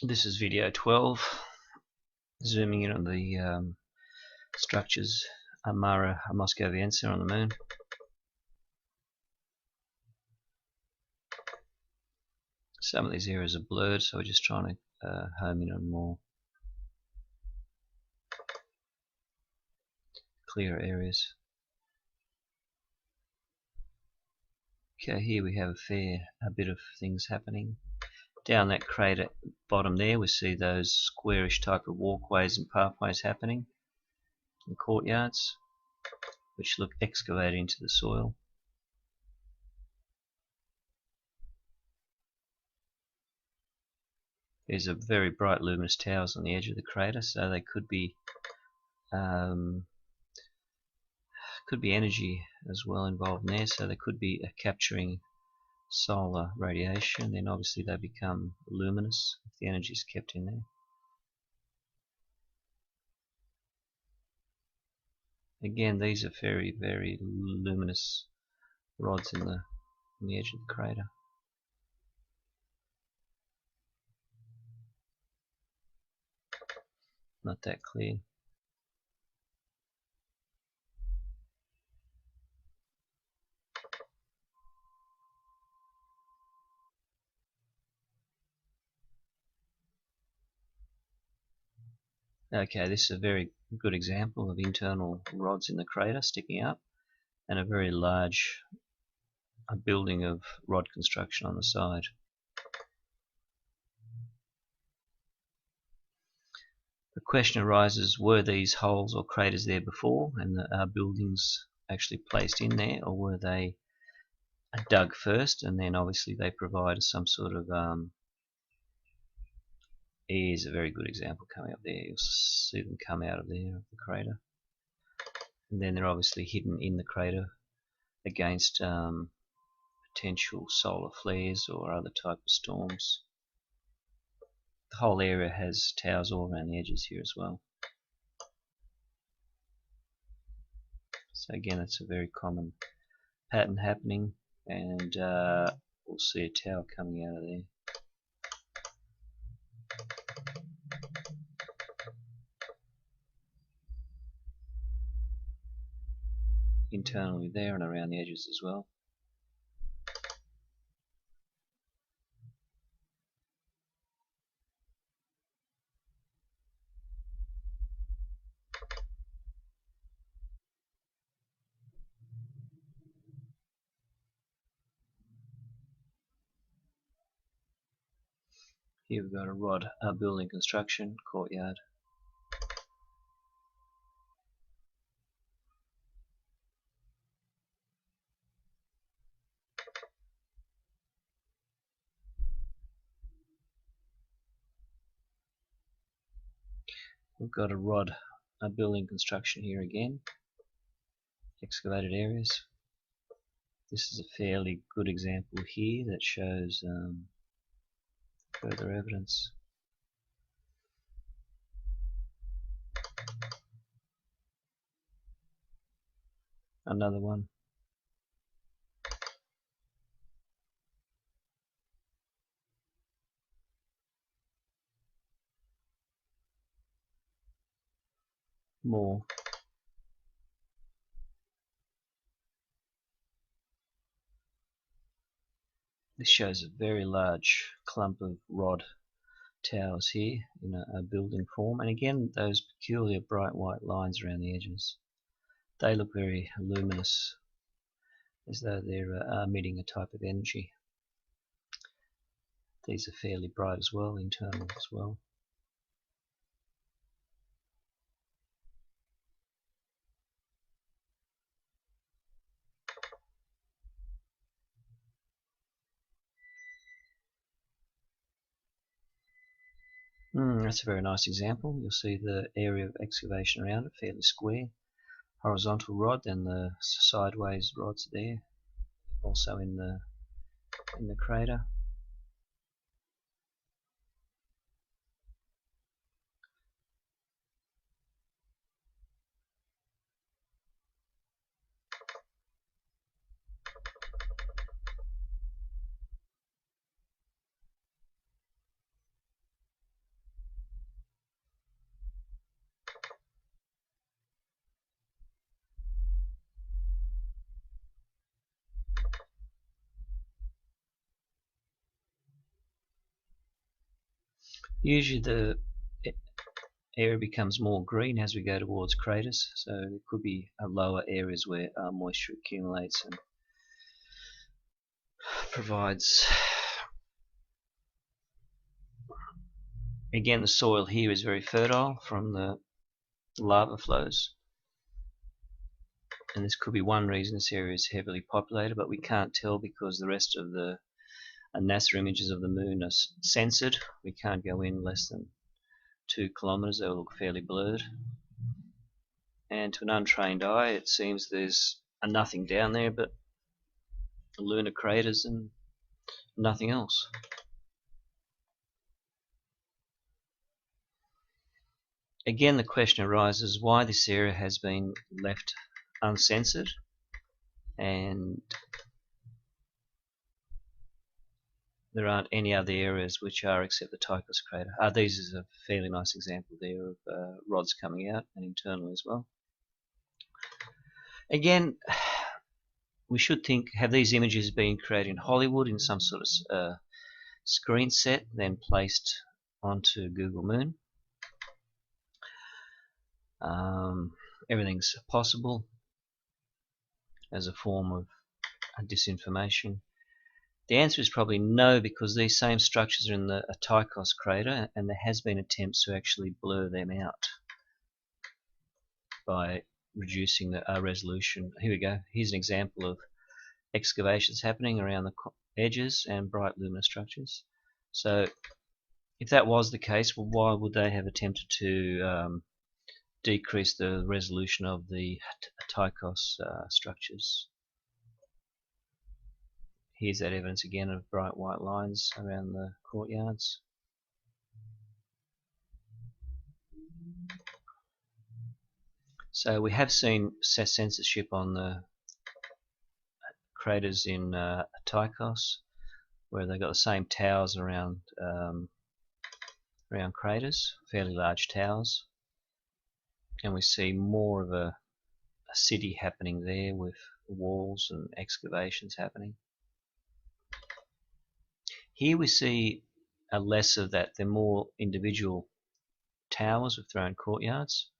This is video 12, zooming in on the structures mare moscoviense on the moon. Some of these areas are blurred, so we're just trying to home in on more clearer areas. Okay, here we have a bit of things happening. Down that crater bottom there, we see those squarish type of walkways and pathways happening in courtyards, which look excavated into the soil. There's a very bright luminous towers on the edge of the crater, so they could be energy as well involved in there. So they could be capturing solar radiation. Then obviously they become luminous if the energy is kept in there. Again, these are very, very luminous rods in the edge of the crater. Not that clear. Okay, this is a very good example of internal rods in the crater sticking up, and a very large building of rod construction on the side. The question arises, were these holes or craters there before and the buildings actually placed in there, or were they dug first and then obviously they provide some sort of here's a very good example coming up there. You'll see them come out of there, of the crater, and then they're obviously hidden in the crater against potential solar flares or other type of storms. The whole area has towers all around the edges here as well. So again, it's a very common pattern happening, and we'll see a tower coming out of there. Internally there and around the edges as well. Here we've got a rod building construction courtyard. We've got a rod building construction here again, excavated areas. This is a fairly good example here that shows further evidence. Another one. More. This shows a very large clump of rod towers here in a building form, and again those peculiar bright white lines around the edges. They look very luminous, as though they're emitting a type of energy. These are fairly bright as well, internal as well. That's a very nice example. You'll see the area of excavation around it, fairly square. Horizontal rod, and the sideways rods there, also in the crater. Usually the area becomes more green as we go towards craters, so there could be lower areas where moisture accumulates and provides. Again, the soil here is very fertile from the lava flows, and this could be one reason this area is heavily populated, but we can't tell because the rest of the NASA images of the moon are censored. We can't go in less than 2 kilometers, they will look fairly blurred. And to an untrained eye, it seems there's nothing down there but lunar craters and nothing else. Again, the question arises why this area has been left uncensored, and there aren't any other areas which are except the Tychus crater. These is a fairly nice example there of rods coming out and internal as well. Again, we should think, have these images been created in Hollywood in some sort of screen set, then placed onto Google Moon? Everything's possible as a form of disinformation. The answer is probably no, because these same structures are in the Tychus crater, and there has been attempts to actually blur them out by reducing the resolution. Here we go. Here's an example of excavations happening around the edges and bright luminous structures. So if that was the case, well, why would they have attempted to decrease the resolution of the Tychus structures? Here's that evidence again of bright white lines around the courtyards. So we have seen censorship on the craters in Tychus, where they've got the same towers around craters, fairly large towers, and we see more of a city happening there with walls and excavations happening. Here we see less of that. They're more individual towers with their own courtyards.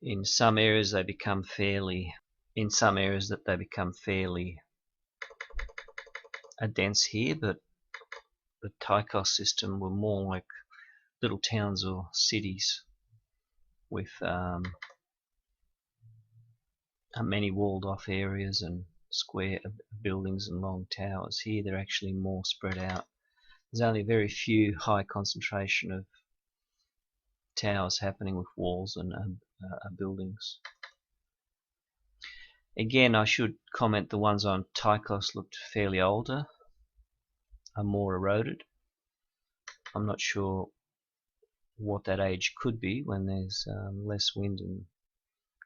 In some areas they become fairly dense here, but the Tychus system were more like little towns or cities with many walled off areas and square buildings and long towers. Here they're actually more spread out. There's only very few high concentration of towers happening with walls and buildings. Again, I should comment the ones on Tychus looked fairly older, are more eroded. I'm not sure what that age could be when there's less wind and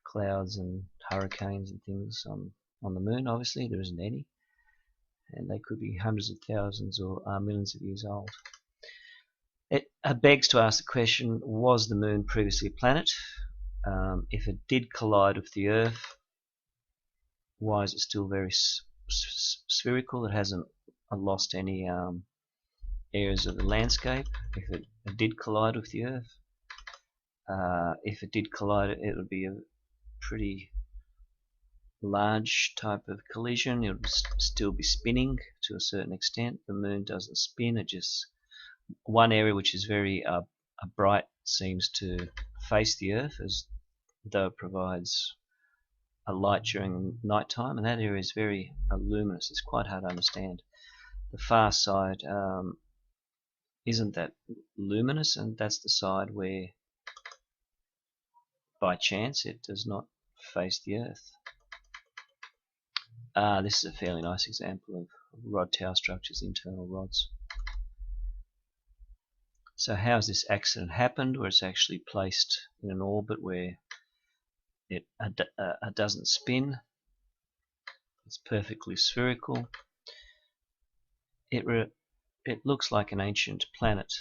clouds and hurricanes and things on the moon. Obviously there isn't any, and they could be hundreds of thousands or millions of years old. It begs to ask the question, was the moon previously a planet? If it did collide with the Earth, why is it still very spherical? It hasn't lost any areas of the landscape. If it did collide with the Earth, if it did collide, it would be a pretty large type of collision. It would still be spinning to a certain extent. The moon doesn't spin, it just, one area which is very bright seems to face the Earth as though it provides a light during night time, and that area is very luminous. It's quite hard to understand. The far side isn't that luminous, and that's the side where by chance it does not face the Earth. This is a fairly nice example of rod tower structures, internal rods. So how has this accident happened, where it's actually placed in an orbit where it doesn't spin? It's perfectly spherical. It looks like an ancient planet.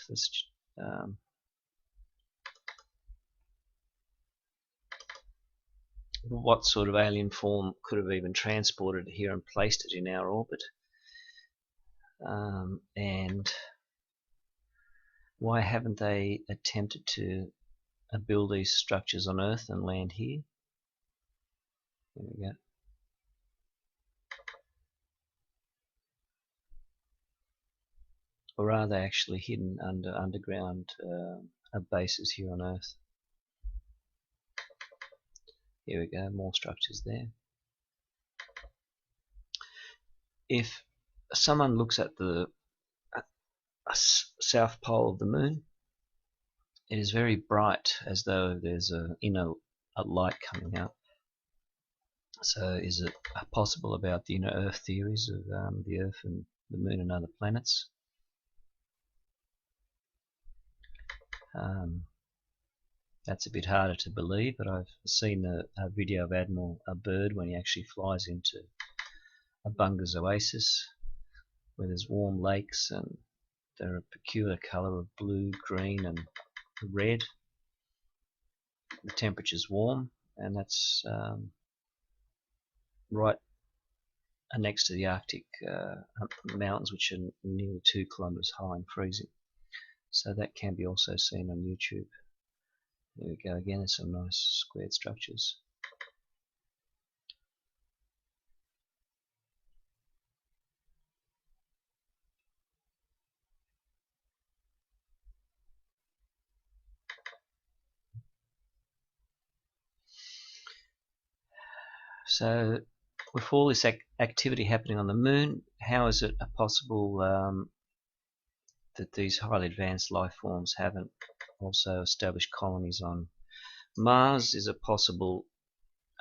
What sort of alien form could have even transported it here and placed it in our orbit? And Why haven't they attempted to build these structures on Earth and land here? There we go. Or are they actually hidden under underground bases here on Earth? Here we go, more structures there. If someone looks at the south pole of the moon, it is very bright, as though there's a light coming out. So is it possible about the inner Earth theories of the Earth and the moon and other planets? That's a bit harder to believe, but I've seen a video of Admiral Byrd when he actually flies into a Bunga's oasis where there's warm lakes and they're a peculiar colour of blue, green and red. The temperature's warm, and that's right next to the Arctic mountains, which are nearly 2 kilometres high and freezing. So that can be also seen on YouTube. There we go again, there's some nice squared structures. So with all this activity happening on the moon, how is it possible that these highly advanced life forms haven't also established colonies on Mars? Is it possible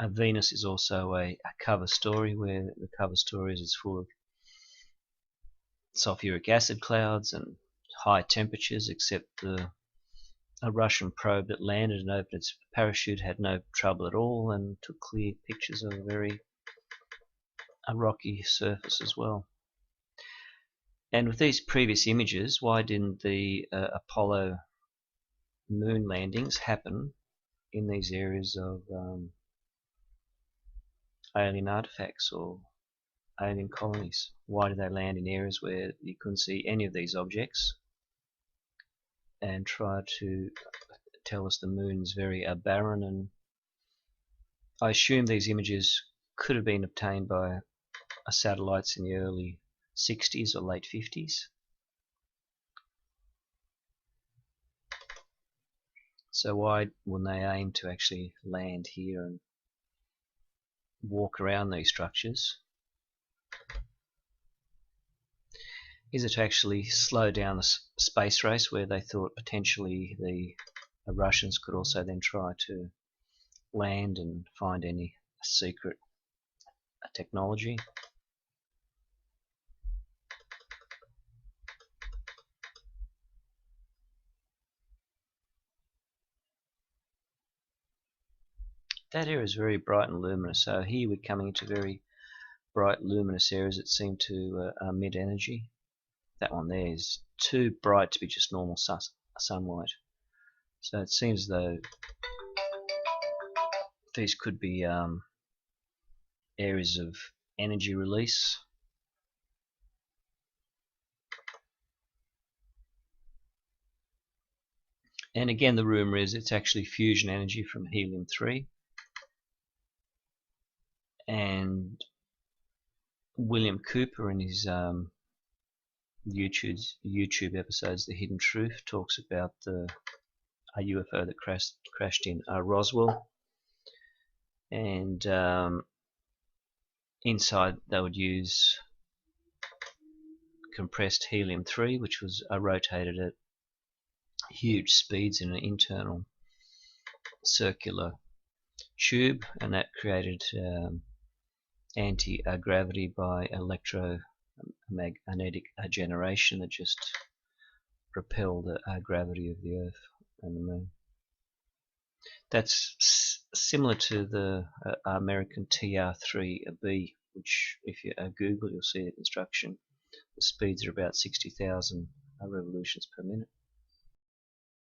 Venus is also a cover story, where the cover story is it's full of sulfuric acid clouds and high temperatures, except a Russian probe that landed and opened its parachute had no trouble at all and took clear pictures of a rocky surface as well. And with these previous images, why didn't the Apollo moon landings happen in these areas of alien artifacts or alien colonies? Why did they land in areas where you couldn't see any of these objects and try to tell us the moon is very barren? And I assume these images could have been obtained by satellites in the early 60s or late 50s. So why wouldn't they aim to actually land here and walk around these structures? Is it to actually slow down the space race, where they thought potentially the Russians could also then try to land and find any secret technology? That area is very bright and luminous, so here we're coming into very bright luminous areas that seem to emit energy. That one there is too bright to be just normal sunlight. So it seems as though these could be areas of energy release. And again, the rumor is it's actually fusion energy from helium-3. And William Cooper, in his YouTube episodes, The Hidden Truth, talks about a UFO that crashed in Roswell, and inside they would use compressed helium-3, which was rotated at huge speeds in an internal circular tube, and that created anti-gravity by electromagnetic generation that just propelled the gravity of the Earth and the Moon. That's similar to the American TR-3B, which if you Google, you'll see the construction. The speeds are about 60,000 revolutions per minute.